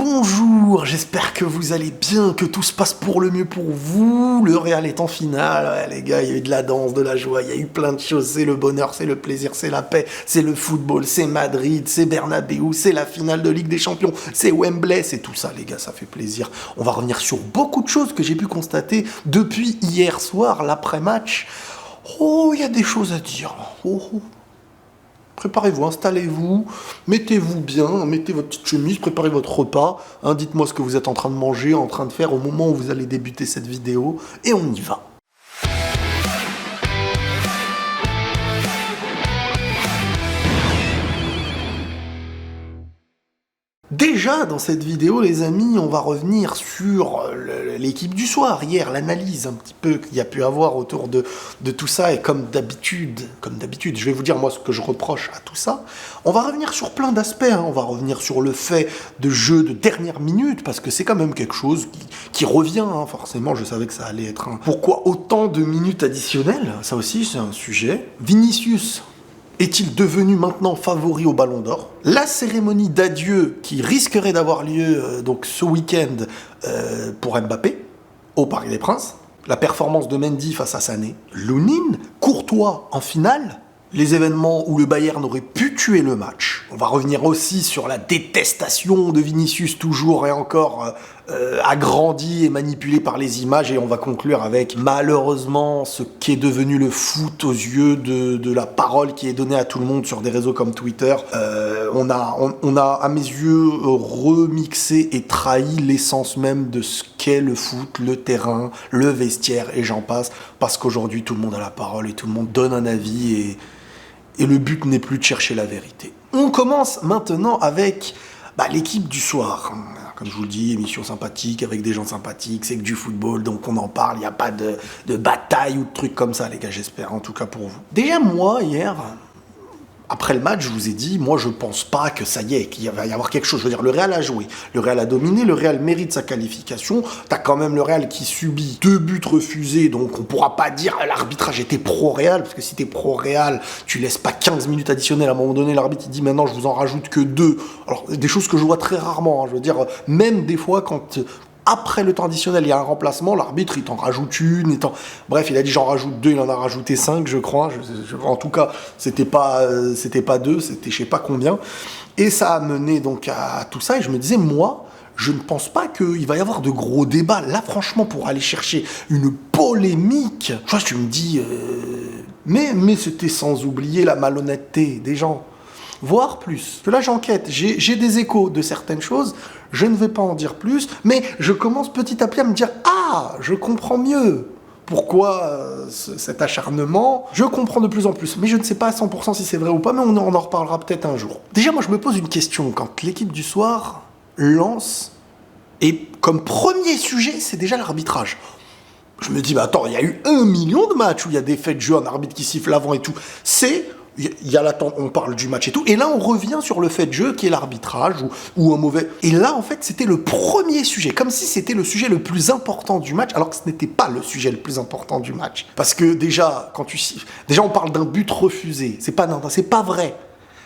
Bonjour, j'espère que vous allez bien, que tout se passe pour le mieux pour vous. Le Real est en finale, ouais, les gars, il y a eu de la danse, de la joie, il y a eu plein de choses, c'est le bonheur, c'est le plaisir, c'est la paix, c'est le football, c'est Madrid, c'est Bernabéu, c'est la finale de Ligue des Champions, c'est Wembley, c'est tout ça les gars, ça fait plaisir. On va revenir sur beaucoup de choses que j'ai pu constater depuis hier soir, l'après-match. Oh, il y a des choses à dire. Oh. Préparez-vous, installez-vous, mettez-vous bien, mettez votre petite chemise, préparez votre repas, dites-moi ce que vous êtes en train de manger, en train de faire au moment où vous allez débuter cette vidéo, et on y va. Déjà, dans cette vidéo, les amis, on va revenir sur l'équipe du soir, hier, l'analyse un petit peu qu'il y a pu avoir autour de tout ça, et comme d'habitude, je vais vous dire moi ce que je reproche à tout ça. On va revenir sur plein d'aspects, on va revenir sur le fait de jeu de dernière minute, parce que c'est quand même quelque chose qui revient, forcément, je savais que ça allait être un... Pourquoi autant de minutes additionnelles? Ça aussi, c'est un sujet. Vinicius est-il devenu maintenant favori au Ballon d'Or? La cérémonie d'adieu qui risquerait d'avoir lieu donc ce week-end pour Mbappé au Parc des Princes. La performance de Mendy face à Sané. Lunin, Courtois en finale. Les événements où le Bayern aurait pu tuer le match. On va revenir aussi sur la détestation de Vinicius, toujours et encore agrandie et manipulée par les images. Et on va conclure avec, malheureusement, ce qu'est devenu le foot aux yeux de la parole qui est donnée à tout le monde sur des réseaux comme Twitter. On a, à mes yeux, remixé et trahi l'essence même de ce qu'est le foot, le terrain, le vestiaire, et j'en passe. Parce qu'aujourd'hui, tout le monde a la parole et tout le monde donne un avis et le but n'est plus de chercher la vérité. On commence maintenant avec l'équipe du soir. Comme je vous le dis, émission sympathique, avec des gens sympathiques, c'est que du football, donc on en parle, il n'y a pas de bataille ou de trucs comme ça, les gars, j'espère, en tout cas pour vous. Déjà, moi, hier... Après le match, je vous ai dit, moi je pense pas que ça y est, qu'il va y avoir quelque chose. Je veux dire, le Real a joué, le Real a dominé, le Real mérite sa qualification. T'as quand même le Real qui subit 2 buts refusés, donc on pourra pas dire l'arbitrage était pro-Real, parce que si t'es pro-Real, tu laisses pas 15 minutes additionnelles. À un moment donné, l'arbitre il dit maintenant je vous en rajoute que 2. Alors des choses que je vois très rarement, je veux dire, même des fois quand... Après le temps additionnel, il y a un remplacement, l'arbitre, il t'en rajoute une, bref, il a dit j'en rajoute 2, il en a rajouté 5, je crois. En tout cas, c'était pas 2, c'était je sais pas combien. Et ça a mené donc à tout ça, et je me disais, moi, je ne pense pas qu'il va y avoir de gros débats. Là, franchement, pour aller chercher une polémique, tu vois, tu me dis... Mais c'était sans oublier la malhonnêteté des gens. Voire plus. Que là, j'enquête, j'ai des échos de certaines choses, je ne vais pas en dire plus, mais je commence petit à petit à me dire « Ah, je comprends mieux !» Pourquoi cet acharnement? Je comprends de plus en plus, mais je ne sais pas à 100% si c'est vrai ou pas, mais on en reparlera peut-être un jour. Déjà, moi, je me pose une question. Quand l'équipe du soir lance, et comme premier sujet, c'est déjà l'arbitrage. Je me dis, attends, il y a eu 1 million de matchs où il y a des faits de jeu, un arbitre qui siffle avant et tout. On parle du match et tout, et là on revient sur le fait de jeu qui est l'arbitrage ou un mauvais... Et là en fait c'était le premier sujet, comme si c'était le sujet le plus important du match, alors que ce n'était pas le sujet le plus important du match. Parce que déjà, on parle d'un but refusé, c'est pas vrai.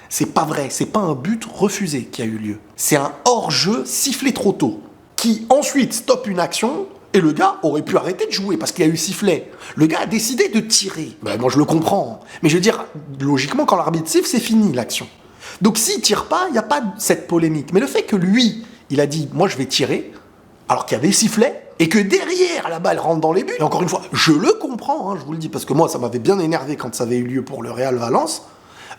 C'est pas un but refusé qui a eu lieu. C'est un hors-jeu sifflé trop tôt, qui ensuite stoppe une action... Et le gars aurait pu arrêter de jouer parce qu'il y a eu sifflet. Le gars a décidé de tirer. Moi, je le comprends. Mais je veux dire, logiquement, quand l'arbitre siffle, c'est fini l'action. Donc, s'il tire pas, il n'y a pas cette polémique. Mais le fait que lui, il a dit, moi, je vais tirer, alors qu'il y avait sifflet, et que derrière, la balle rentre dans les buts. Et encore une fois, je le comprends, je vous le dis, parce que moi, ça m'avait bien énervé quand ça avait eu lieu pour le Real Valence.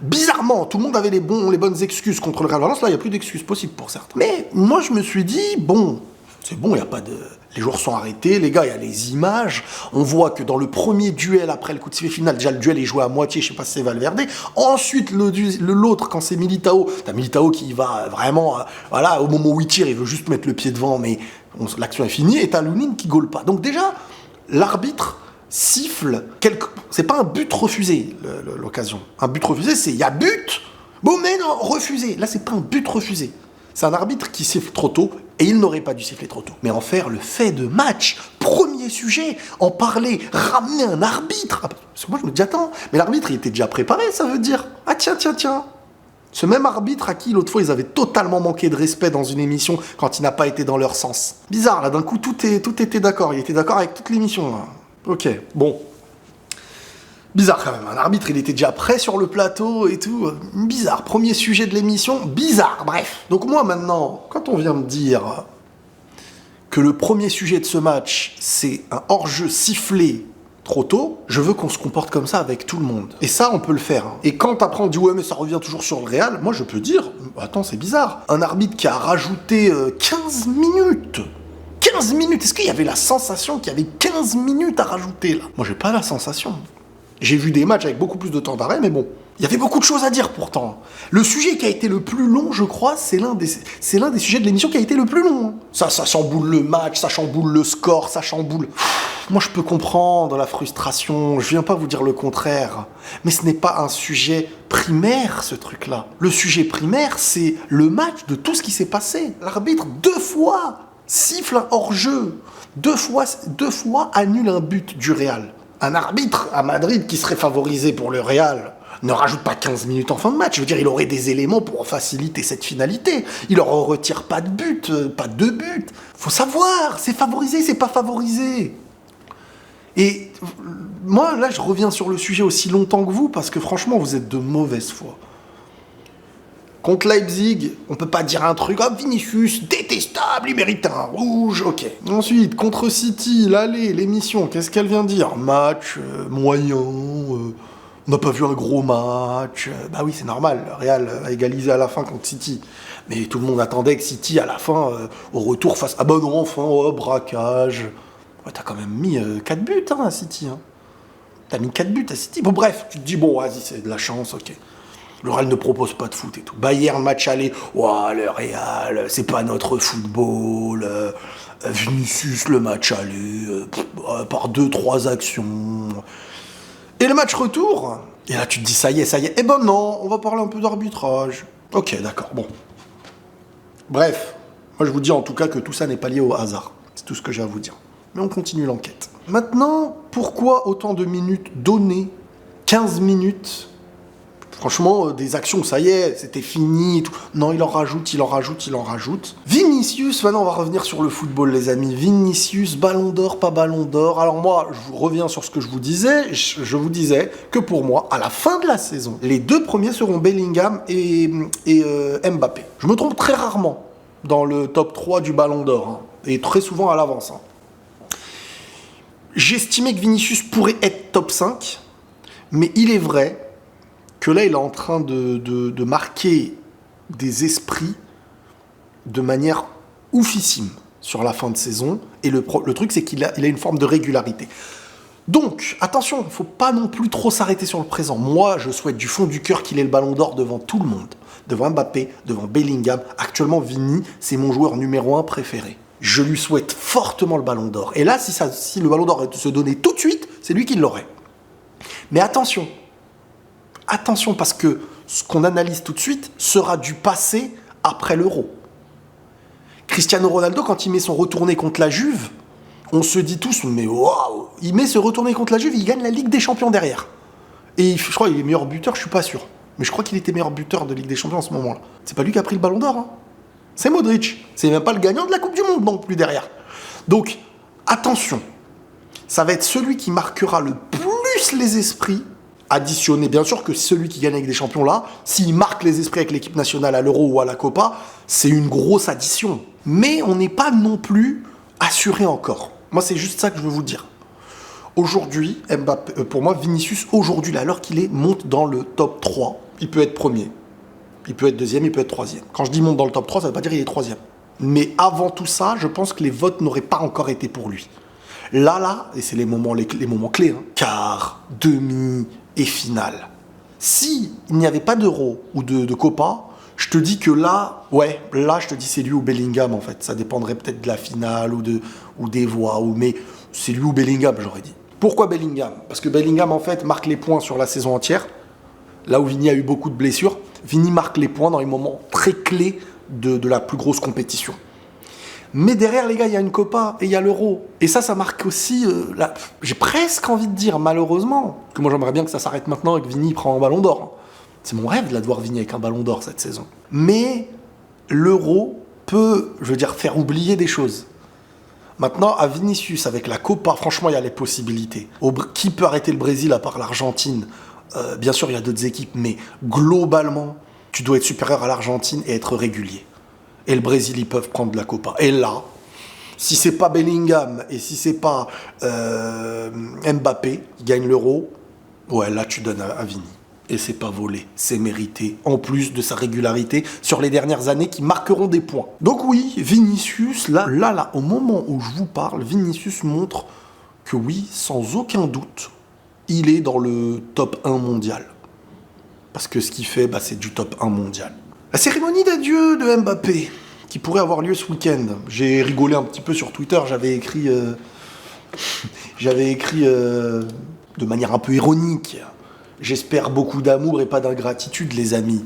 Bizarrement, tout le monde avait les bonnes excuses contre le Real Valence. Là, il n'y a plus d'excuses possibles pour certains. Mais moi, je me suis dit, bon... C'est bon, il n'y a pas de... Les joueurs sont arrêtés, les gars, il y a les images. On voit que dans le premier duel, après le coup de sifflet final, déjà le duel est joué à moitié, je sais pas si c'est Valverde. Ensuite, l'autre, quand c'est Militao, t'as Militao qui va vraiment... au moment où il tire, il veut juste mettre le pied devant, mais l'action est finie, et t'as Lunin qui gaule pas. Donc déjà, l'arbitre siffle... C'est pas un but refusé, l'occasion. Un but refusé, c'est... Il y a but. Bon, mais non, refusé. Là, c'est pas un but refusé. C'est un arbitre qui siffle trop tôt, et il n'aurait pas dû siffler trop tôt. Mais en faire le fait de match, premier sujet, en parler, ramener un arbitre. Parce que moi, je me dis, attends, mais l'arbitre, il était déjà préparé, ça veut dire. Ah tiens. Ce même arbitre à qui, l'autre fois, ils avaient totalement manqué de respect dans une émission quand il n'a pas été dans leur sens. Bizarre, là, d'un coup, tout était d'accord. Il était d'accord avec toute l'émission, là. Ok, bon. Bizarre, quand même. Un arbitre, il était déjà prêt sur le plateau et tout. Bizarre. Premier sujet de l'émission, bizarre, bref. Donc moi, maintenant, quand on vient me dire que le premier sujet de ce match, c'est un hors-jeu sifflé trop tôt, je veux qu'on se comporte comme ça avec tout le monde. Et ça, on peut le faire. Et quand après on dit ouais mais ça revient toujours sur le Real, moi je peux dire, attends c'est bizarre, un arbitre qui a rajouté 15 minutes 15 minutes, est-ce qu'il y avait la sensation qu'il y avait 15 minutes à rajouter là? Moi j'ai pas la sensation. J'ai vu des matchs avec beaucoup plus de temps d'arrêt, mais bon. Il y avait beaucoup de choses à dire pourtant. Le sujet qui a été le plus long, je crois, c'est l'un des sujets de l'émission qui a été le plus long. Ça chamboule le match, ça chamboule le score, ça chamboule... Moi, je peux comprendre la frustration, je viens pas vous dire le contraire. Mais ce n'est pas un sujet primaire, ce truc-là. Le sujet primaire, c'est le match de tout ce qui s'est passé. L'arbitre, 2 fois, siffle un hors-jeu. 2 fois annule un but du Real. Un arbitre à Madrid qui serait favorisé pour le Real ne rajoute pas 15 minutes en fin de match. Je veux dire, il aurait des éléments pour faciliter cette finalité. Il leur retire pas de but, pas 2 buts. Faut savoir, c'est favorisé, c'est pas favorisé. Et moi, là, je reviens sur le sujet aussi longtemps que vous, parce que franchement, vous êtes de mauvaise foi. Contre Leipzig, on peut pas dire un truc, ah, Vinicius, détestable, il mérite un rouge, ok. Ensuite, contre City, l'aller, l'émission, qu'est-ce qu'elle vient dire? Match moyen, on n'a pas vu un gros match. Bah oui, c'est normal, le Real a égalisé à la fin contre City. Mais tout le monde attendait que City, à la fin, au retour, fasse, ah bah non, enfin, oh, braquage. Ouais, t'as quand même mis 4 buts hein, à City. Hein. T'as mis 4 buts à City. Bon, bref, tu te dis, bon, vas-y, c'est de la chance, ok. Le Real ne propose pas de foot et tout. Bayern, match aller. Ouah, le Real, c'est pas notre football. Vinicius, le match aller. Par 2-3 actions. Et le match retour. Et là, tu te dis, ça y est. Eh ben non, on va parler un peu d'arbitrage. Ok, d'accord, bon. Bref, moi je vous dis en tout cas que tout ça n'est pas lié au hasard. C'est tout ce que j'ai à vous dire. Mais on continue l'enquête. Maintenant, pourquoi autant de minutes données? 15 minutes. Franchement, des actions, ça y est, c'était fini et tout. Non, il en rajoute. Vinicius, maintenant on va revenir sur le football, les amis. Vinicius, ballon d'or, pas ballon d'or. Alors moi, je reviens sur ce que je vous disais. Je vous disais que pour moi, à la fin de la saison, les 2 premiers seront Bellingham et Mbappé. Je me trompe très rarement dans le top 3 du ballon d'or. Hein, et très souvent à l'avance. Hein. J'estimais que Vinicius pourrait être top 5, mais il est vrai que là, il est en train de marquer des esprits de manière oufissime sur la fin de saison. Et le truc, c'est qu'il a une forme de régularité. Donc, attention, il ne faut pas non plus trop s'arrêter sur le présent. Moi, je souhaite du fond du cœur qu'il ait le ballon d'or devant tout le monde. Devant Mbappé, devant Bellingham. Actuellement, Vini, c'est mon joueur numéro 1 préféré. Je lui souhaite fortement le ballon d'or. Et là, si le ballon d'or se donnait tout de suite, c'est lui qui l'aurait. Mais attention, parce que ce qu'on analyse tout de suite sera du passé après l'Euro. Cristiano Ronaldo, quand il met son retourné contre la Juve, on se dit tous, mais waouh, il met ce retourné contre la Juve, il gagne la Ligue des Champions derrière. Et je crois qu'il est meilleur buteur, je suis pas sûr. Mais je crois qu'il était meilleur buteur de Ligue des Champions en ce moment-là. C'est pas lui qui a pris le ballon d'or, hein. C'est Modric. C'est même pas le gagnant de la Coupe du Monde non plus derrière. Donc, attention. Ça va être celui qui marquera le plus les esprits, additionné bien sûr que celui qui gagne avec des champions là, s'il marque les esprits avec l'équipe nationale à l'Euro ou à la Copa, c'est une grosse addition. Mais on n'est pas non plus assuré encore. Moi, c'est juste ça que je veux vous dire. Aujourd'hui, Mbappé, pour moi, Vinicius, aujourd'hui, là, alors qu'il monte dans le top 3, il peut être premier. Il peut être deuxième, il peut être troisième. Quand je dis monte dans le top 3, ça ne veut pas dire qu'il est troisième. Mais avant tout ça, je pense que les votes n'auraient pas encore été pour lui. Là, et c'est les moments clés, hein, quart, demi et finale. Si il n'y avait pas d'Euro ou de Copa, je te dis que là, je te dis c'est lui ou Bellingham en fait. Ça dépendrait peut-être de la finale ou des voix, mais c'est lui ou Bellingham, j'aurais dit. Pourquoi Bellingham? Parce que Bellingham en fait marque les points sur la saison entière. Là où Vini a eu beaucoup de blessures, Vini marque les points dans les moments très clés de la plus grosse compétition. Mais derrière, les gars, il y a une Copa et il y a l'Euro. Et ça marque aussi... j'ai presque envie de dire, malheureusement, que moi j'aimerais bien que ça s'arrête maintenant et que Vini prend un ballon d'or. C'est mon rêve de la voir Vini avec un ballon d'or cette saison. Mais l'Euro peut, je veux dire, faire oublier des choses. Maintenant, à Vinicius, avec la Copa, franchement, il y a les possibilités. Qui peut arrêter le Brésil à part l'Argentine? Bien sûr, il y a d'autres équipes, mais globalement, tu dois être supérieur à l'Argentine et être régulier. Et le Brésil, ils peuvent prendre la Copa. Et là, si c'est pas Bellingham et si c'est pas Mbappé qui gagne l'Euro, ouais, là, tu donnes à Vini. Et c'est pas volé, c'est mérité, en plus de sa régularité sur les dernières années qui marqueront des points. Donc oui, Vinicius, là, au moment où je vous parle, Vinicius montre que oui, sans aucun doute, il est dans le top 1 mondial. Parce que ce qu'il fait, c'est du top 1 mondial. La cérémonie d'adieu de Mbappé, qui pourrait avoir lieu ce week-end. J'ai rigolé un petit peu sur Twitter, j'avais écrit de manière un peu ironique. J'espère beaucoup d'amour et pas d'ingratitude, les amis.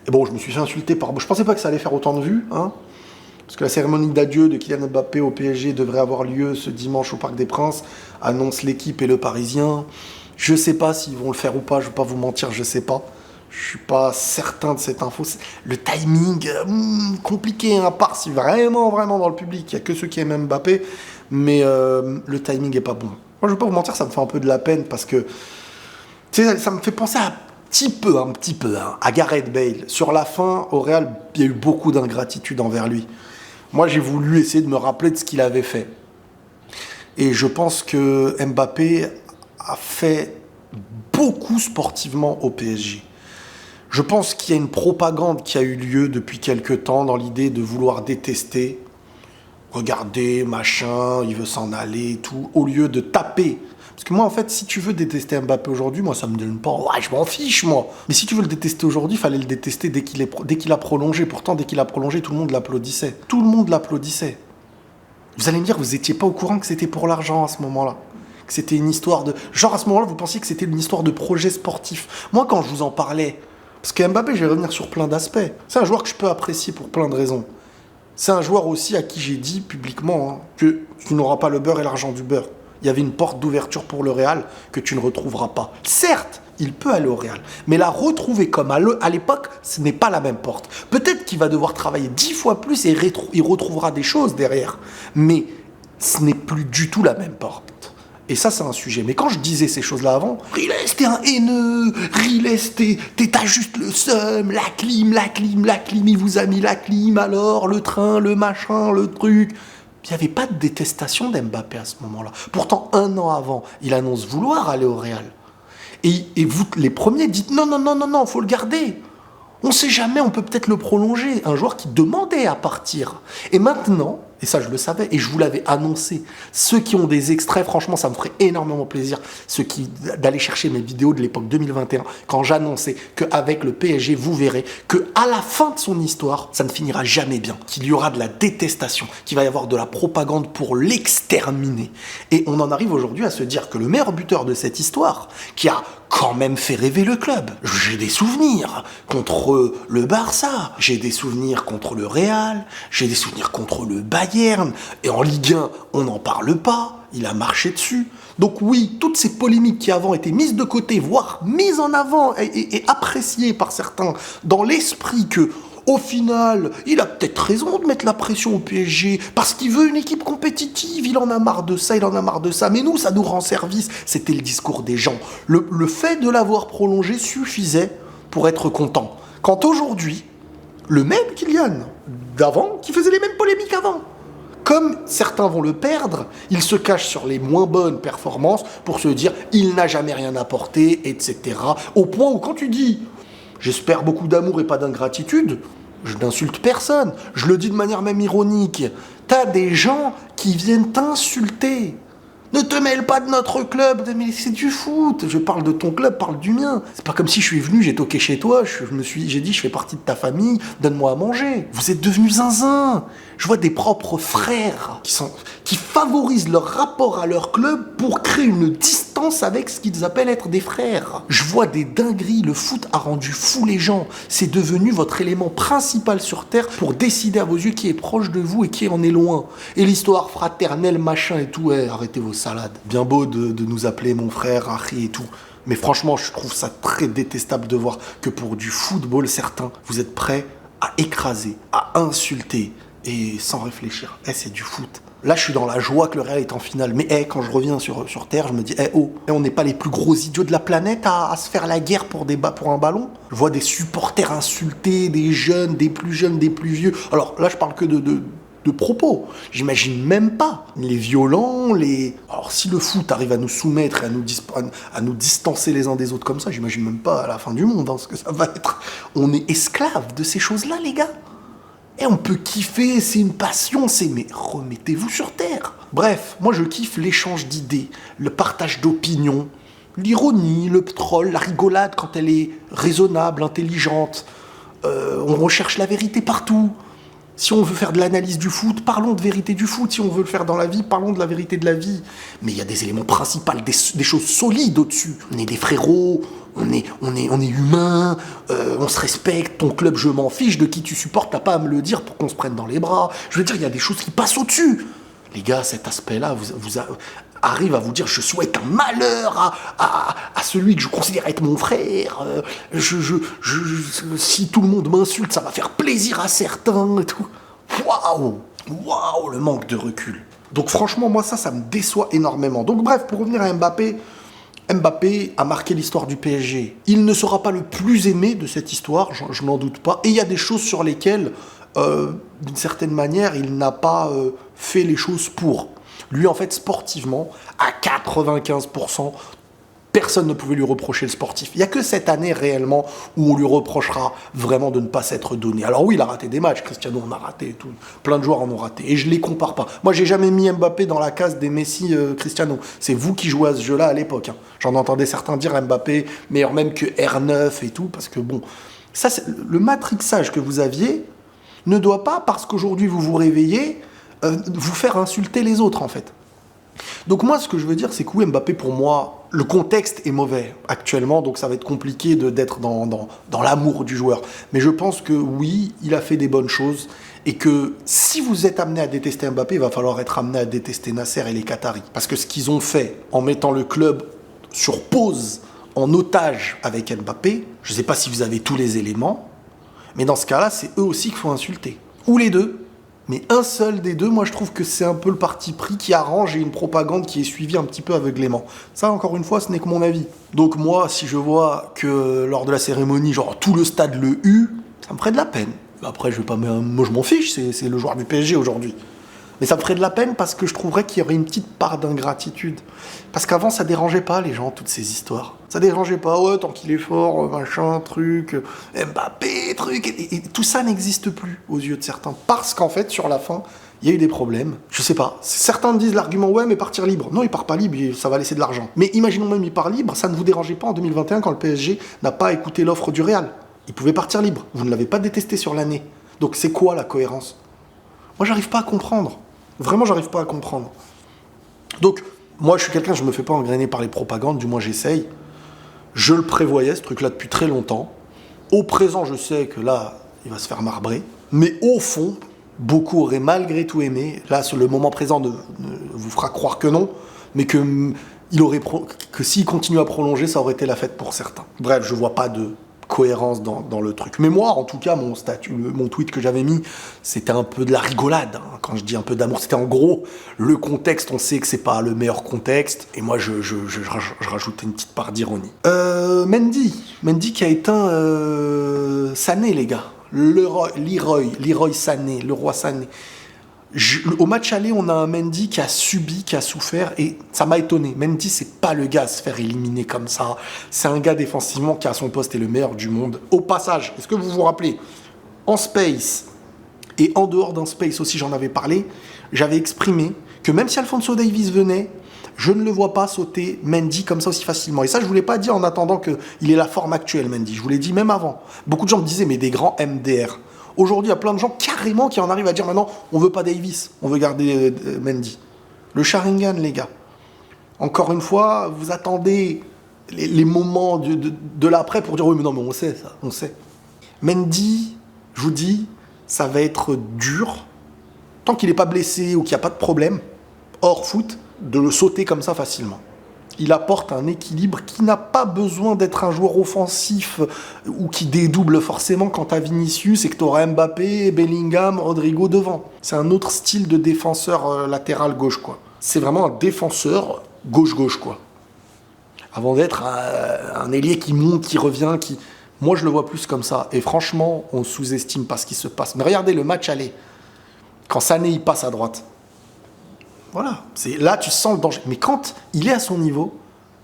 Et bon, je me suis fait insulter par... Je pensais pas que ça allait faire autant de vues, hein. Parce que la cérémonie d'adieu de Kylian Mbappé au PSG devrait avoir lieu ce dimanche au Parc des Princes, annonce l'équipe et le Parisien. Je sais pas s'ils vont le faire ou pas, je vais pas vous mentir, je sais pas. Je suis pas certain de cette info. Le timing, compliqué, à part si vraiment dans le public, il y a que ceux qui aiment Mbappé, mais le timing est pas bon. Moi, je vais pas vous mentir, ça me fait un peu de la peine parce que ça me fait penser un petit peu, à Gareth Bale. Sur la fin, au Real, il y a eu beaucoup d'ingratitude envers lui. Moi, j'ai voulu essayer de me rappeler de ce qu'il avait fait. Et je pense que Mbappé a fait beaucoup sportivement au PSG. Je pense qu'il y a une propagande qui a eu lieu depuis quelques temps dans l'idée de vouloir détester. Regardez, machin, il veut s'en aller et tout, au lieu de taper. Parce que moi, en fait, si tu veux détester Mbappé aujourd'hui, moi, ça me donne pas... Ouais, je m'en fiche, moi. Mais si tu veux le détester aujourd'hui, il fallait le détester dès qu'il a prolongé. Pourtant, dès qu'il a prolongé, tout le monde l'applaudissait. Tout le monde l'applaudissait. Vous allez me dire, vous n'étiez pas au courant que c'était pour l'argent à ce moment-là. Que c'était une histoire de... Genre, à ce moment-là, vous pensiez que c'était une histoire de projet sportif. Moi, quand je vous en parlais... Parce que Mbappé, je vais revenir sur plein d'aspects. C'est un joueur que je peux apprécier pour plein de raisons. C'est un joueur aussi à qui j'ai dit publiquement que tu n'auras pas le beurre et l'argent du beurre. Il y avait une porte d'ouverture pour le Real que tu ne retrouveras pas. Certes, il peut aller au Real, mais la retrouver comme à l'époque, ce n'est pas la même porte. Peut-être qu'il va devoir travailler 10 fois plus et il retrouvera des choses derrière. Mais ce n'est plus du tout la même porte. Et ça, c'est un sujet. Mais quand je disais ces choses-là avant, Riles, t'es un haineux, Riles, t'as juste le seum, la clim, il vous a mis la clim, alors, le train, le machin, le truc. Il n'y avait pas de détestation d'Mbappé à ce moment-là. Pourtant, 1 an avant, il annonce vouloir aller au Real. Et vous, les premiers, dites non, faut le garder. On ne sait jamais, on peut peut-être le prolonger. Un joueur qui demandait à partir. Et maintenant, et ça je le savais, et je vous l'avais annoncé, ceux qui ont des extraits, franchement, ça me ferait énormément plaisir, d'aller chercher mes vidéos de l'époque 2021, quand j'annonçais qu'avec le PSG, vous verrez qu'à la fin de son histoire, ça ne finira jamais bien, qu'il y aura de la détestation, qu'il va y avoir de la propagande pour l'exterminer. Et on en arrive aujourd'hui à se dire que le meilleur buteur de cette histoire, qui a quand même fait rêver le club. J'ai des souvenirs contre le Barça, j'ai des souvenirs contre le Real, j'ai des souvenirs contre le Bayern, et en Ligue 1, on n'en parle pas, il a marché dessus. Donc oui, toutes ces polémiques qui avant étaient mises de côté, voire mises en avant et appréciées par certains, dans l'esprit que au final, il a peut-être raison de mettre la pression au PSG parce qu'il veut une équipe compétitive, il en a marre de ça, mais nous, ça nous rend service. C'était le discours des gens. Le fait de l'avoir prolongé suffisait pour être content. Quand aujourd'hui, le même Kylian d'avant, qui faisait les mêmes polémiques avant, comme certains vont le perdre, il se cache sur les moins bonnes performances pour se dire « il n'a jamais rien apporté », etc. Au point où quand tu dis « j'espère beaucoup d'amour et pas d'ingratitude », je n'insulte personne, je le dis de manière même ironique. T'as des gens qui viennent t'insulter. Ne te mêle pas de notre club, mais c'est du foot. Je parle de ton club, parle du mien. C'est pas comme si je suis venu, j'ai toqué chez toi, j'ai dit je fais partie de ta famille, donne-moi à manger. Vous êtes devenus zinzin. Je vois des propres frères qui favorisent leur rapport à leur club pour créer une distance avec ce qu'ils appellent être des frères. Je vois des dingueries, le foot a rendu fou les gens. C'est devenu votre élément principal sur Terre pour décider à vos yeux qui est proche de vous et qui en est loin. Et l'histoire fraternelle, machin et tout, arrêtez vos salades. Bien beau de nous appeler mon frère, Harry et tout. Mais franchement, je trouve ça très détestable de voir que pour du football, certains, vous êtes prêts à écraser, à insulter, et sans réfléchir. C'est du foot. Là, je suis dans la joie que le Real est en finale. Mais quand je reviens sur Terre, je me dis, on n'est pas les plus gros idiots de la planète à se faire la guerre pour un ballon. Je vois des supporters insultés, des jeunes, des plus jeunes, des plus vieux. Alors là, je parle que de propos. J'imagine même pas les violents, Alors si le foot arrive à nous soumettre et à nous distancer les uns des autres comme ça, j'imagine même pas à la fin du monde ce que ça va être. On est esclaves de ces choses-là, les gars. On peut kiffer, c'est une passion, mais remettez-vous sur terre. Bref, moi je kiffe l'échange d'idées, le partage d'opinions, l'ironie, le troll, la rigolade quand elle est raisonnable, intelligente. On recherche la vérité partout. Si on veut faire de l'analyse du foot, parlons de vérité du foot. Si on veut le faire dans la vie, parlons de la vérité de la vie. Mais il y a des éléments principaux, des choses solides au-dessus. On est des frérots, on est humains, on se respecte. Ton club, je m'en fiche de qui tu supportes, t'as pas à me le dire pour qu'on se prenne dans les bras. Je veux dire, il y a des choses qui passent au-dessus. Les gars, cet aspect-là arrive à vous dire, je souhaite un malheur à celui que je considère être mon frère. Si tout le monde m'insulte, ça va faire plaisir à certains et tout. Waouh, le manque de recul. Donc franchement, moi ça me déçoit énormément. Donc bref, pour revenir à Mbappé a marqué l'histoire du PSG. Il ne sera pas le plus aimé de cette histoire, je n'en doute pas. Et il y a des choses sur lesquelles, d'une certaine manière, il n'a pas fait les choses pour. Lui, en fait, sportivement, à 95%, personne ne pouvait lui reprocher le sportif. Il n'y a que cette année, réellement, où on lui reprochera vraiment de ne pas s'être donné. Alors oui, il a raté des matchs, Cristiano en a raté, et tout. Plein de joueurs en ont raté, et je ne les compare pas. Moi, j'ai jamais mis Mbappé dans la case des Messi, Cristiano. C'est vous qui jouez à ce jeu-là à l'époque. J'en entendais certains dire Mbappé, meilleur même que R9 et tout, parce que bon, ça, le matrixage que vous aviez ne doit pas, parce qu'aujourd'hui vous vous réveillez, vous faire insulter les autres, en fait. Donc moi, ce que je veux dire, c'est que oui, Mbappé, pour moi, le contexte est mauvais actuellement, donc ça va être compliqué d'être dans l'amour du joueur. Mais je pense que oui, il a fait des bonnes choses, et que si vous êtes amené à détester Mbappé, il va falloir être amené à détester Nasser et les Qataris. Parce que ce qu'ils ont fait en mettant le club sur pause, en otage avec Mbappé, je ne sais pas si vous avez tous les éléments, mais dans ce cas-là, c'est eux aussi qu'il faut insulter. Ou les deux. Mais un seul des deux, moi je trouve que c'est un peu le parti pris qui arrange et une propagande qui est suivie un petit peu aveuglément. Ça, encore une fois, ce n'est que mon avis. Donc moi, si je vois que lors de la cérémonie, genre tout le stade le hue, ça me ferait de la peine. Après, moi je m'en fiche, c'est le joueur du PSG aujourd'hui. Mais ça me ferait de la peine parce que je trouverais qu'il y aurait une petite part d'ingratitude. Parce qu'avant, ça dérangeait pas les gens, toutes ces histoires. Ça dérangeait pas, tant qu'il est fort, machin, truc, Mbappé, truc. Et tout ça n'existe plus aux yeux de certains. Parce qu'en fait, sur la fin, il y a eu des problèmes. Je sais pas. Certains me disent l'argument, ouais, mais partir libre. Non, il part pas libre, ça va laisser de l'argent. Mais imaginons même il part libre, ça ne vous dérangeait pas en 2021 quand le PSG n'a pas écouté l'offre du Real. Il pouvait partir libre. Vous ne l'avez pas détesté sur l'année. Donc c'est quoi la cohérence ? Moi, j'arrive pas à comprendre. Vraiment, j'arrive pas à comprendre. Donc, moi, je suis quelqu'un, je me fais pas engrainer par les propagandes, du moins j'essaye. Je le prévoyais, ce truc-là, depuis très longtemps. Au présent, je sais que là, il va se faire marbrer. Mais au fond, beaucoup auraient malgré tout aimé. Là, le moment présent ne vous fera croire que non, mais que s'il continue à prolonger, ça aurait été la fête pour certains. Bref, je vois pas de cohérence dans le truc. Mais moi, en tout cas, mon tweet que j'avais mis, c'était un peu de la rigolade. Quand je dis un peu d'amour, c'était en gros le contexte. On sait que c'est pas le meilleur contexte. Et moi, je rajoutais une petite part d'ironie. Mendy qui a éteint Sané, les gars. Leroy Sané, le roi Sané. Au match aller, on a un Mendy qui a subi, qui a souffert, et ça m'a étonné. Mendy, c'est pas le gars à se faire éliminer comme ça. C'est un gars défensivement qui, à son poste, est le meilleur du monde. Au passage, est-ce que vous vous rappelez, en space, et en dehors d'un space aussi, j'en avais parlé, j'avais exprimé que même si Alphonso Davies venait, je ne le vois pas sauter Mendy comme ça aussi facilement. Et ça, je ne vous l'ai pas dit en attendant qu'il ait la forme actuelle, Mendy. Je vous l'ai dit même avant. Beaucoup de gens me disaient, mais des grands MDR. Aujourd'hui, il y a plein de gens carrément qui en arrivent à dire maintenant, on veut pas Davis, on veut garder Mendy. Le Sharingan, les gars. Encore une fois, vous attendez les moments de l'après pour dire, oui, mais non, mais on sait ça, on sait. Mendy, je vous dis, ça va être dur, tant qu'il n'est pas blessé ou qu'il n'y a pas de problème, hors foot, de le sauter comme ça facilement. Il apporte un équilibre qui n'a pas besoin d'être un joueur offensif ou qui dédouble forcément quand t'as Vinicius et que t'auras Mbappé, Bellingham, Rodrigo devant. C'est un autre style de défenseur latéral gauche, quoi. C'est vraiment un défenseur gauche-gauche, quoi. Avant d'être un ailier qui monte, qui revient, qui... Moi, je le vois plus comme ça. Et franchement, on sous-estime pas ce qui se passe. Mais regardez le match aller. Quand Sané, il passe à droite. Voilà. Là, tu sens le danger. Mais quand il est à son niveau,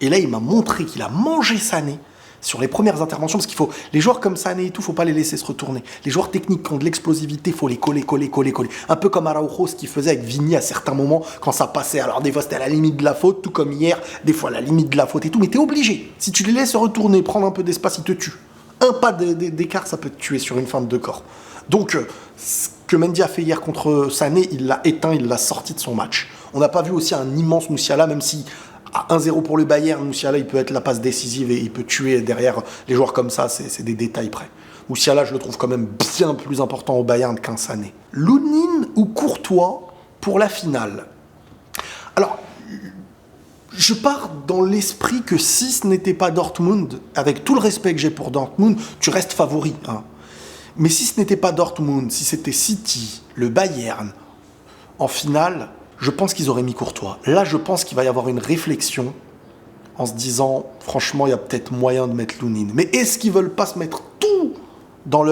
et là, il m'a montré qu'il a mangé Sané sur les premières interventions, parce qu'il faut... Les joueurs comme Sané et tout, faut pas les laisser se retourner. Les joueurs techniques qui ont de l'explosivité, faut les coller. Un peu comme Araujo, ce qu'il faisait avec Vini à certains moments, quand ça passait. Alors, des fois, c'était à la limite de la faute, tout comme hier. Des fois, à la limite de la faute et tout. Mais t'es obligé. Si tu les laisses se retourner, prendre un peu d'espace, ils te tuent. Un pas d'écart, ça peut te tuer sur une feinte de corps. Donc, ce que Mendy a fait hier contre Sané, il l'a éteint, il l'a sorti de son match. On n'a pas vu aussi un immense Musiala, même si à 1-0 pour le Bayern, Musiala, il peut être la passe décisive et il peut tuer derrière les joueurs comme ça, c'est des détails près. Musiala, je le trouve quand même bien plus important au Bayern qu'un Sané. Lounine ou Courtois pour la finale? Alors, je pars dans l'esprit que si ce n'était pas Dortmund, avec tout le respect que j'ai pour Dortmund, tu restes favori. Hein. Mais si ce n'était pas Dortmund, si c'était City, le Bayern, en finale, je pense qu'ils auraient mis Courtois. Là, je pense qu'il va y avoir une réflexion en se disant, franchement, il y a peut-être moyen de mettre Lounine. Mais est-ce qu'ils veulent pas se mettre tout dans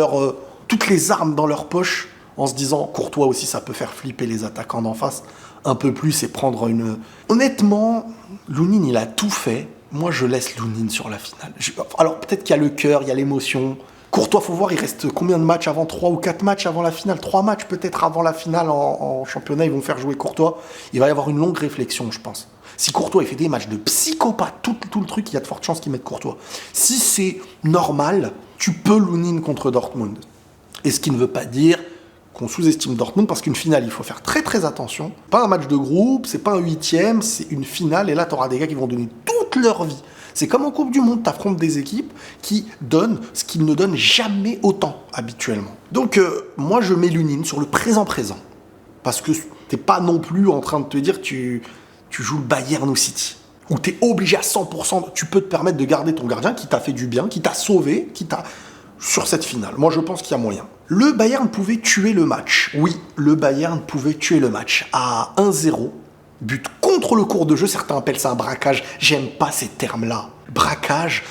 toutes les armes dans leur poche en se disant, Courtois aussi, ça peut faire flipper les attaquants d'en face un peu plus et prendre une... Honnêtement, Lounine, il a tout fait. Moi, je laisse Lounine sur la finale. Alors, peut-être qu'il y a le cœur, il y a l'émotion. Courtois, faut voir, il reste combien de matchs avant 3 ou 4 matchs avant la finale 3 matchs peut-être avant la finale en championnat, ils vont faire jouer Courtois. Il va y avoir une longue réflexion, je pense. Si Courtois il fait des matchs de psychopathe, tout le truc, il y a de fortes chances qu'il mette Courtois. Si c'est normal, tu peux Lounine contre Dortmund. Et ce qui ne veut pas dire qu'on sous-estime Dortmund, parce qu'une finale, il faut faire très très attention. Pas un match de groupe, c'est pas un 8e, c'est une finale, et là, tu auras des gars qui vont donner toute leur vie. C'est comme en Coupe du Monde, tu affrontes des équipes qui donnent ce qu'ils ne donnent jamais autant, habituellement. Donc, moi, je mets Lounine sur le présent-présent. Parce que t'es pas non plus en train de te dire que tu joues le Bayern ou City. Où t'es obligé à 100%, tu peux te permettre de garder ton gardien qui t'a fait du bien, qui t'a sauvé, qui t'a... sur cette finale. Moi, je pense qu'il y a moyen. Le Bayern pouvait tuer le match. Oui, le Bayern pouvait tuer le match. À 1-0, but contre le cours de jeu, certains appellent ça un braquage. J'aime pas ces termes-là. Braquage,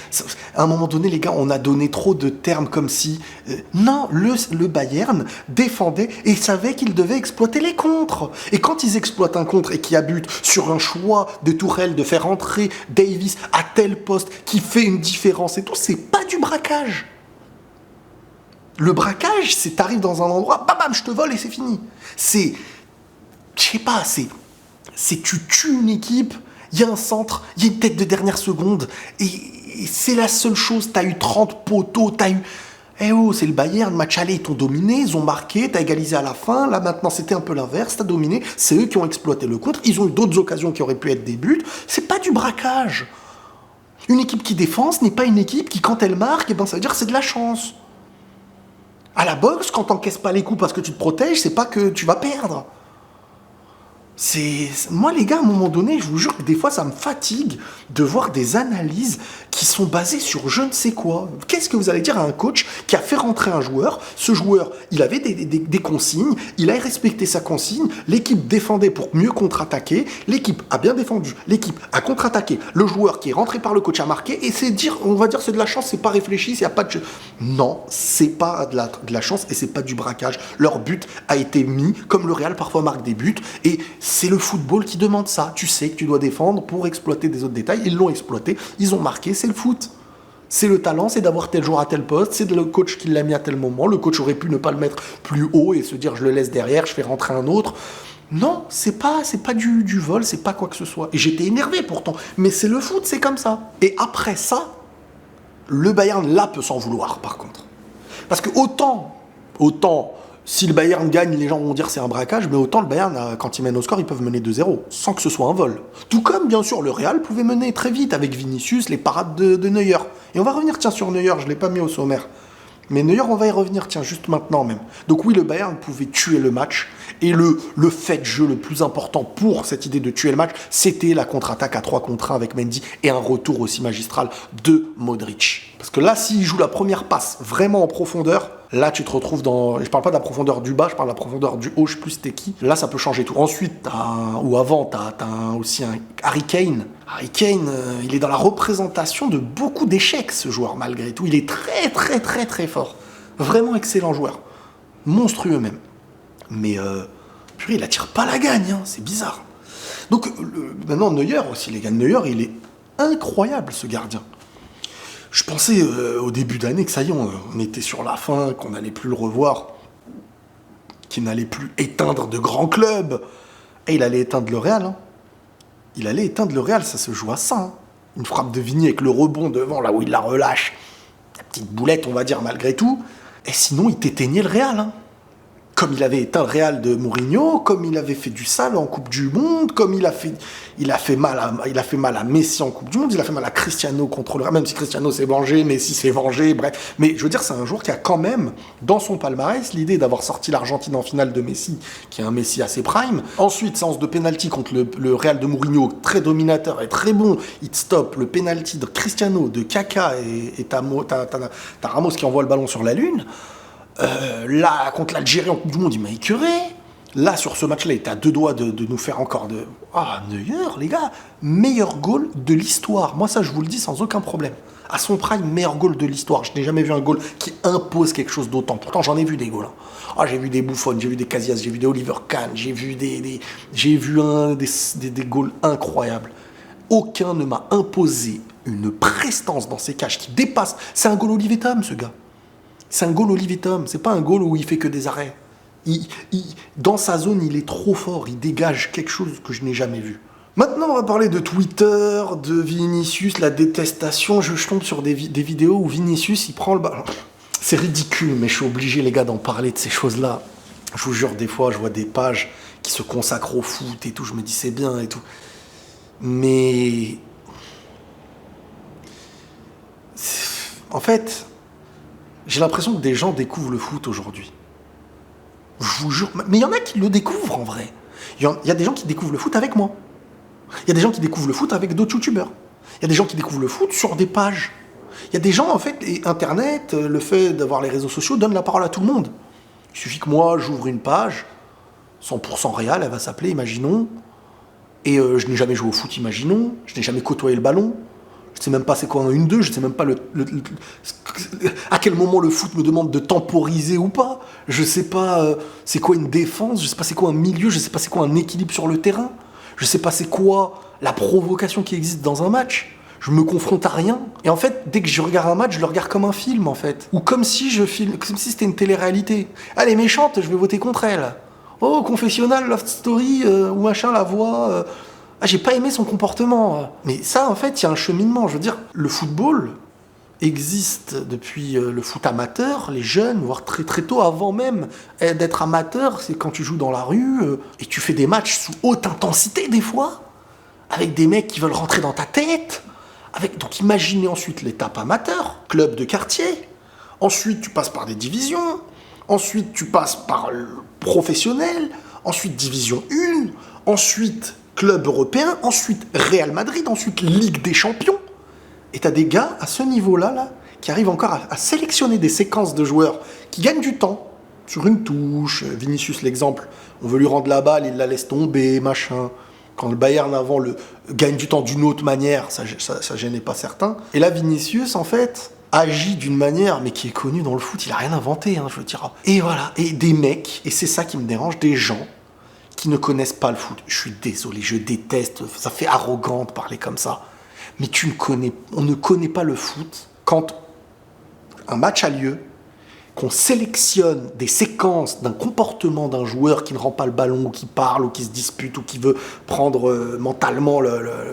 à un moment donné, les gars, on a donné trop de termes comme si... non, le Bayern défendait et savait qu'il devait exploiter les contres. Et quand ils exploitent un contre et qu'il y a but sur un choix de Tourelle de faire entrer Davis à tel poste qui fait une différence et tout, c'est pas du braquage. Le braquage, c'est t'arrives dans un endroit, bam, je te vole et c'est fini. C'est, je sais pas, c'est tu tues une équipe, il y a un centre, il y a une tête de dernière seconde, et c'est la seule chose, t'as eu 30 poteaux, t'as eu... Eh oh, c'est le Bayern, match aller, ils t'ont dominé, ils ont marqué, t'as égalisé à la fin, là maintenant c'était un peu l'inverse, t'as dominé, c'est eux qui ont exploité le contre, ils ont eu d'autres occasions qui auraient pu être des buts, c'est pas du braquage. Une équipe qui défend, ce n'est pas une équipe qui, quand elle marque, eh ben, ça veut dire que c'est de la chance. À la boxe, quand t'encaisses pas les coups parce que tu te protèges, c'est pas que tu vas perdre. Moi, les gars, à un moment donné, je vous jure que des fois, ça me fatigue de voir des analyses qui sont basées sur je ne sais quoi. Qu'est-ce que vous allez dire à un coach qui a fait rentrer un joueur? Ce joueur, il avait des consignes, il a respecté sa consigne, l'équipe défendait pour mieux contre-attaquer, l'équipe a bien défendu, l'équipe a contre-attaqué, le joueur qui est rentré par le coach a marqué, et on va dire c'est de la chance, c'est pas réfléchi, il n'y a pas de jeu. Non, c'est pas de la chance et c'est pas du braquage. Leur but a été mis, comme le Real parfois marque des buts, et c'est le football qui demande ça. Tu sais que tu dois défendre pour exploiter des autres détails. Ils l'ont exploité, ils ont marqué, c'est le foot. C'est le talent, c'est d'avoir tel joueur à tel poste, c'est le coach qui l'a mis à tel moment. Le coach aurait pu ne pas le mettre plus haut et se dire je le laisse derrière, je fais rentrer un autre. Non, c'est pas du vol, c'est pas quoi que ce soit. Et j'étais énervé pourtant. Mais c'est le foot, c'est comme ça. Et après ça, le Bayern là peut s'en vouloir par contre. Parce que autant si le Bayern gagne, les gens vont dire c'est un braquage, mais autant le Bayern, quand ils mènent au score, ils peuvent mener 2-0, sans que ce soit un vol. Tout comme, bien sûr, le Real pouvait mener très vite avec Vinicius, les parades de Neuer. Et on va revenir, tiens, sur Neuer, je ne l'ai pas mis au sommaire. Mais Neuer, on va y revenir, tiens, juste maintenant même. Donc oui, le Bayern pouvait tuer le match. Et le fait de jeu le plus important pour cette idée de tuer le match, c'était la contre-attaque à 3 contre 1 avec Mendy et un retour aussi magistral de Modric. Parce que là, s'il joue la première passe vraiment en profondeur, là, tu te retrouves dans... Je parle pas de la profondeur du bas, je parle de la profondeur du haut, je sais plus c'était qui. Là, ça peut changer tout. Ensuite, t'as aussi un Harry Kane. Harry Kane, il est dans la représentation de beaucoup d'échecs, ce joueur, malgré tout. Il est très, très, très, très fort. Vraiment excellent joueur. Monstrueux même. Mais, purée, il attire pas la gagne, hein. C'est bizarre. Donc, maintenant, Neuer aussi, les gars. Neuer, il est incroyable, ce gardien. Je pensais au début d'année que ça y est, on était sur la fin, qu'on n'allait plus le revoir, qu'il n'allait plus éteindre de grands clubs. Et il allait éteindre le Real. Hein. Il allait éteindre le Real, ça se joue à ça. Hein. Une frappe de Vigny avec le rebond devant, là où il la relâche. La petite boulette, on va dire, malgré tout. Et sinon, il t'éteignait le Real. Hein. Comme il avait éteint le Real de Mourinho, comme il avait fait du sale en Coupe du Monde, comme il a fait mal à Messi en Coupe du Monde, il a fait mal à Cristiano contre le Real, même si Cristiano s'est vengé, Messi s'est vengé, bref. Mais je veux dire, c'est un joueur qui a quand même, dans son palmarès, l'idée d'avoir sorti l'Argentine en finale de Messi, qui est un Messi assez prime. Ensuite, séance de pénalty contre le Real de Mourinho, très dominateur et très bon. Il stoppe le pénalty de Cristiano, de Kaka, et t'as Ramos qui envoie le ballon sur la Lune. Là, contre l'Algérie en Coupe du Monde, il m'a écœuré. Là, sur ce match-là, il était à 2 doigts de nous faire encore de... Ah, Neuer, les gars, meilleur goal de l'histoire. Moi, ça, je vous le dis sans aucun problème. À son prime, meilleur goal de l'histoire. Je n'ai jamais vu un goal qui impose quelque chose d'autant. Pourtant, j'en ai vu des goals. Hein. Ah, j'ai vu des Buffon, j'ai vu des Casillas, j'ai vu des Oliver Kahn, j'ai vu des goals incroyables. Aucun ne m'a imposé une prestance dans ses cages qui dépasse. C'est un goal Olivier Tom, ce gars. C'est un goal Olivier Tom, c'est pas un goal où il fait que des arrêts. Dans sa zone, il est trop fort, il dégage quelque chose que je n'ai jamais vu. Maintenant, on va parler de Twitter, de Vinicius, la détestation. Je tombe sur des vidéos où Vinicius, il prend le ballon. C'est ridicule, mais je suis obligé, les gars, d'en parler de ces choses-là. Je vous jure, des fois, je vois des pages qui se consacrent au foot et tout, je me dis c'est bien et tout. Mais... En fait... J'ai l'impression que des gens découvrent le foot aujourd'hui. Je vous jure. Mais il y en a qui le découvrent en vrai. Il y a des gens qui découvrent le foot avec moi. Il y a des gens qui découvrent le foot avec d'autres youtubeurs. Il y a des gens qui découvrent le foot sur des pages. Il y a des gens, en fait, et Internet, le fait d'avoir les réseaux sociaux donne la parole à tout le monde. Il suffit que moi, j'ouvre une page, 100% Real, elle va s'appeler, imaginons. Et je n'ai jamais joué au foot, imaginons. Je n'ai jamais côtoyé le ballon. Je sais même pas c'est quoi un 1-2, je sais même pas à quel moment le foot me demande de temporiser ou pas. Je sais pas c'est quoi une défense, je sais pas c'est quoi un milieu, je sais pas c'est quoi un équilibre sur le terrain. Je sais pas c'est quoi la provocation qui existe dans un match. Je me confronte à rien. Et en fait, dès que je regarde un match, je le regarde comme un film en fait. Ou comme si comme si c'était une télé-réalité. Elle est méchante, je vais voter contre elle. Oh, confessionnal, love story, ou machin, la voix... Ah, j'ai pas aimé son comportement. Mais ça, en fait, il y a un cheminement. Je veux dire, le football existe depuis le foot amateur, les jeunes, voire très très tôt, avant même d'être amateur, c'est quand tu joues dans la rue et tu fais des matchs sous haute intensité des fois, avec des mecs qui veulent rentrer dans ta tête. Donc imaginez ensuite l'étape amateur, club de quartier. Ensuite, tu passes par des divisions. Ensuite, tu passes par le professionnel. Ensuite, division 1. Ensuite... club européen, ensuite Real Madrid, ensuite Ligue des Champions. Et t'as des gars à ce niveau-là, là, qui arrivent encore à sélectionner des séquences de joueurs qui gagnent du temps sur une touche. Vinicius, l'exemple, on veut lui rendre la balle, il la laisse tomber, machin. Quand le Bayern avant gagne du temps d'une autre manière, ça gênait pas certains. Et là, Vinicius, en fait, agit d'une manière, mais qui est connue dans le foot, il a rien inventé, hein, je veux dire. Et voilà, et des mecs, et c'est ça qui me dérange, des gens qui ne connaissent pas le foot. Je suis désolé, je déteste, ça fait arrogant de parler comme ça. Mais on ne connaît pas le foot quand un match a lieu, qu'on sélectionne des séquences d'un comportement d'un joueur qui ne rend pas le ballon, ou qui parle, ou qui se dispute, ou qui veut prendre mentalement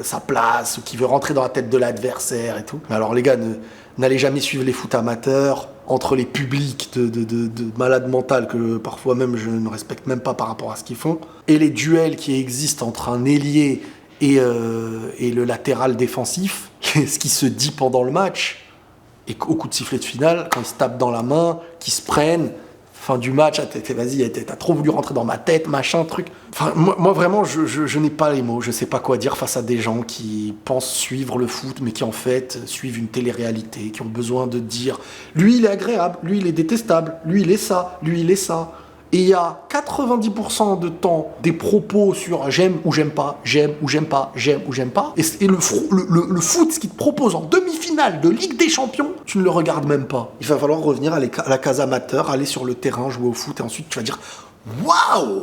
sa place, ou qui veut rentrer dans la tête de l'adversaire et tout. Mais alors les gars, n'allez jamais suivre les foot amateurs, entre les publics de malades mentales que parfois même je ne respecte même pas par rapport à ce qu'ils font, et les duels qui existent entre un ailier et le latéral défensif, ce qui se dit pendant le match, Et au coup de sifflet de finale, quand ils se tapent dans la main, qu'ils se prennent, fin du match, vas-y, t'as trop voulu rentrer dans ma tête, machin, truc. Enfin, moi vraiment, je n'ai pas les mots, je sais pas quoi dire face à des gens qui pensent suivre le foot, mais qui en fait suivent une télé-réalité, qui ont besoin de dire lui il est agréable, lui il est détestable, lui il est ça, lui il est ça. Et il y a 90% de temps des propos sur j'aime ou j'aime pas, j'aime ou j'aime pas, j'aime ou j'aime pas. Et le foot, ce qu'il te propose en demi-finale de Ligue des Champions, tu ne le regardes même pas. Il va falloir revenir à la case amateur, aller sur le terrain, jouer au foot, et ensuite tu vas dire waouh!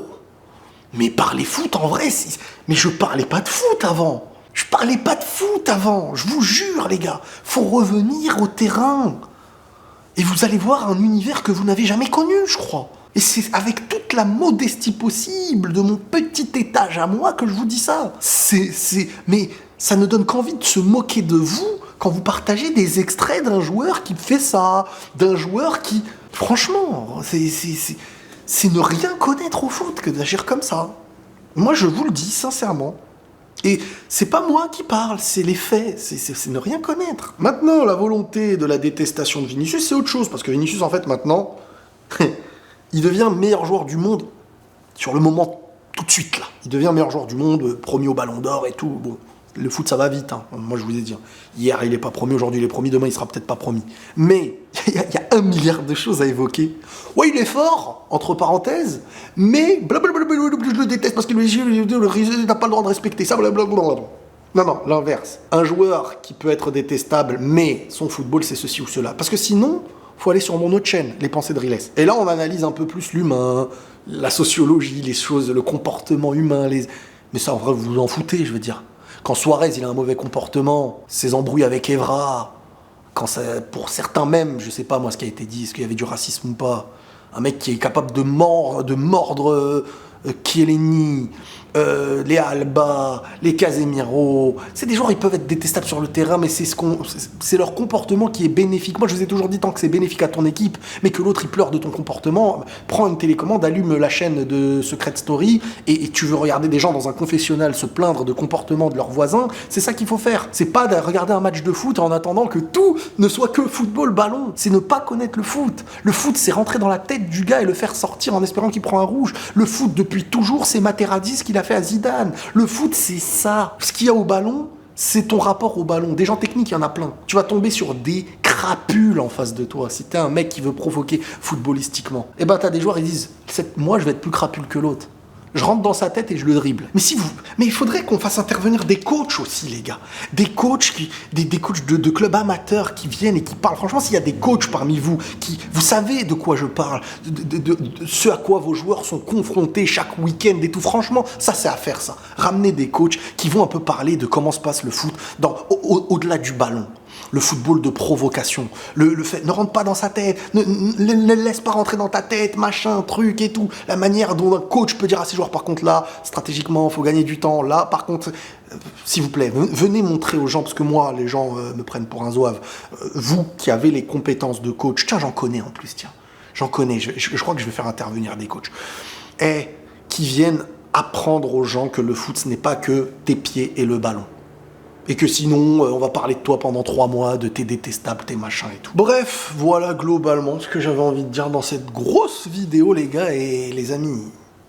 Mais parler foot en vrai, mais je parlais pas de foot avant. Je parlais pas de foot avant. Je vous jure, les gars, faut revenir au terrain. Et vous allez voir un univers que vous n'avez jamais connu, je crois. Et c'est avec toute la modestie possible de mon petit étage à moi que je vous dis ça. Mais ça ne donne qu'envie de se moquer de vous quand vous partagez des extraits d'un joueur qui fait ça, d'un joueur qui... Franchement, c'est ne rien connaître au foot que d'agir comme ça. Moi, je vous le dis sincèrement. Et c'est pas moi qui parle, c'est les faits, c'est ne rien connaître. Maintenant, la volonté de la détestation de Vinicius, c'est autre chose, parce que Vinicius, en fait, maintenant... il devient meilleur joueur du monde sur le moment tout de suite là. Il devient meilleur joueur du monde, premier au Ballon d'Or et tout. Bon, le foot ça va vite, hein. Moi je vous ai dit. Hier il est pas promis, aujourd'hui il est promis, demain il sera peut-être pas promis. Mais il y a 1 milliard de choses à évoquer. Ouais, il est fort, entre parenthèses, mais blablabla, je le déteste parce que le n'a pas le droit de respecter ça, blablabla. Non, l'inverse. Un joueur qui peut être détestable, mais son football c'est ceci ou cela. Parce que sinon... faut aller sur mon autre chaîne, les pensées de Riles. Et là, on analyse un peu plus l'humain, la sociologie, les choses, le comportement humain. Mais ça, en vrai, vous vous en foutez, je veux dire. Quand Suarez, il a un mauvais comportement, ses embrouilles avec Evra, quand ça, pour certains même, je sais pas moi ce qui a été dit, est-ce qu'il y avait du racisme ou pas, un mec qui est capable de mordre Chiellini, les Alba, les Casemiro, c'est des joueurs, ils peuvent être détestables sur le terrain, mais c'est leur comportement qui est bénéfique. Moi, je vous ai toujours dit, tant que c'est bénéfique à ton équipe, mais que l'autre, il pleure de ton comportement, prends une télécommande, allume la chaîne de Secret Story, et tu veux regarder des gens dans un confessionnal se plaindre de comportement de leurs voisins, c'est ça qu'il faut faire. C'est pas de regarder un match de foot en attendant que tout ne soit que football, ballon. C'est ne pas connaître le foot. Le foot, c'est rentrer dans la tête du gars et le faire sortir en espérant qu'il prend un rouge. Le foot, depuis toujours, c'est Materazzi ce qu'il a fait à Zidane. Le foot, c'est ça. Ce qu'il y a au ballon, c'est ton rapport au ballon. Des gens techniques, il y en a plein. Tu vas tomber sur des crapules en face de toi. Si t'es un mec qui veut provoquer footballistiquement, et ben t'as des joueurs, ils disent, moi je vais être plus crapule que l'autre. Je rentre dans sa tête et je le dribble. Mais il faudrait qu'on fasse intervenir des coachs aussi, les gars. Des coachs des coachs de clubs amateurs qui viennent et qui parlent. Franchement, s'il y a des coachs parmi vous vous savez de quoi je parle, de ce à quoi vos joueurs sont confrontés chaque week-end et tout. Franchement, ça c'est à faire, ça. Ramener des coachs qui vont un peu parler de comment se passe le foot au-delà du ballon. Le football de provocation, le fait, ne rentre pas dans sa tête, ne laisse pas rentrer dans ta tête, machin, truc et tout. La manière dont un coach peut dire à ses joueurs, par contre là, stratégiquement, il faut gagner du temps. Là, par contre, s'il vous plaît, venez montrer aux gens, parce que moi, les gens me prennent pour un zouave. Vous qui avez les compétences de coach, tiens, j'en connais en plus, tiens. J'en connais, je crois que je vais faire intervenir des coachs. Et qui viennent apprendre aux gens que le foot, ce n'est pas que tes pieds et le ballon. Et que sinon, on va parler de toi pendant 3 mois, de tes détestables, tes machins et tout. Bref, voilà globalement ce que j'avais envie de dire dans cette grosse vidéo, les gars. Et les amis,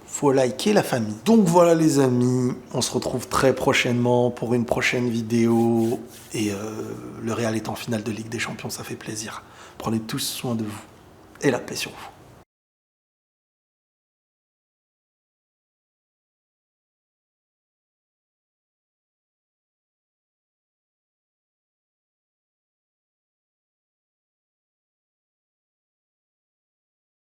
faut liker la famille. Donc voilà les amis, on se retrouve très prochainement pour une prochaine vidéo. Et le Real est en finale de Ligue des Champions, ça fait plaisir. Prenez tous soin de vous. Et la paix sur vous.